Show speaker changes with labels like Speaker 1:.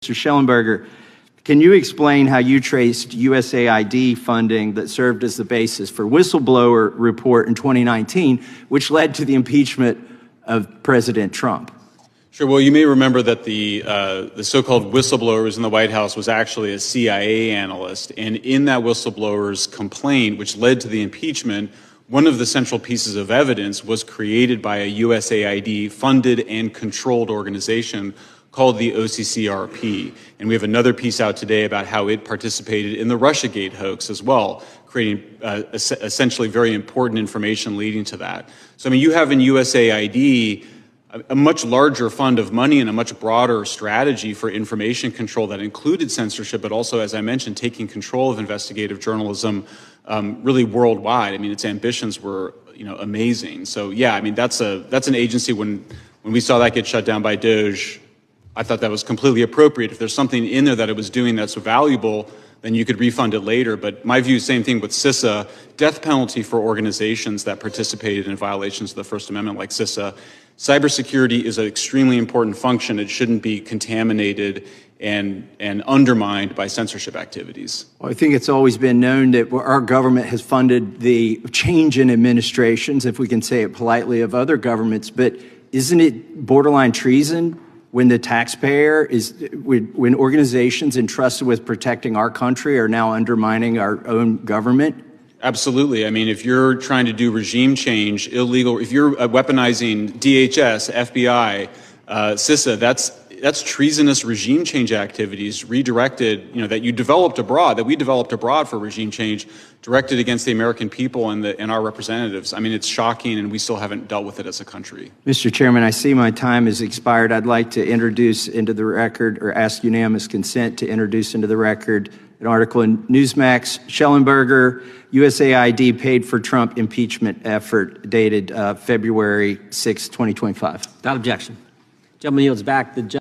Speaker 1: Mr. Schellenberger, can you explain how you traced USAID funding that served as the basis for whistleblower report in 2019, which led to the impeachment of President Trump?
Speaker 2: Sure. Well, you may remember that the so-called whistleblower who was in the White House was actually a CIA analyst. And in that whistleblower's complaint, which led to the impeachment, one of the central pieces of evidence was created by a USAID funded and controlled organization called the OCCRP. And we have another piece out today about how it participated in the Russiagate hoax as well, creating essentially very important information leading to that. So, I mean, you have in USAID a much larger fund of money and a much broader strategy for information control that included censorship, but also, as I mentioned, taking control of investigative journalism really worldwide. I mean, its ambitions were, amazing. So, yeah, I mean, that's an agency. When we saw that get shut down by DOJ, I thought that was completely appropriate. If there's something in there that it was doing that's valuable, then you could refund it later. But my view, same thing with CISA, death penalty for organizations that participated in violations of the First Amendment like CISA. Cybersecurity is an extremely important function. It shouldn't be contaminated and undermined by censorship activities.
Speaker 1: Well, I think it's always been known that our government has funded the change in administrations, if we can say it politely, of other governments. But isn't it borderline treason when the taxpayer when organizations entrusted with protecting our country are now undermining our own government?
Speaker 2: Absolutely. I mean, if you're trying to do regime change, illegal, if you're weaponizing DHS, FBI, CISA, that's treasonous regime change activities redirected, that you developed abroad, that we developed abroad for regime change, directed against the American people and our representatives. I mean, it's shocking, and we still haven't dealt with it as a country.
Speaker 1: Mr. Chairman, I see my time has expired. I'd like to introduce into the record, or ask unanimous consent to introduce into the record, an article in Newsmax, Schellenberger, USAID paid for Trump impeachment effort, dated February 6, 2025.
Speaker 3: Without objection. Gentleman yields back. The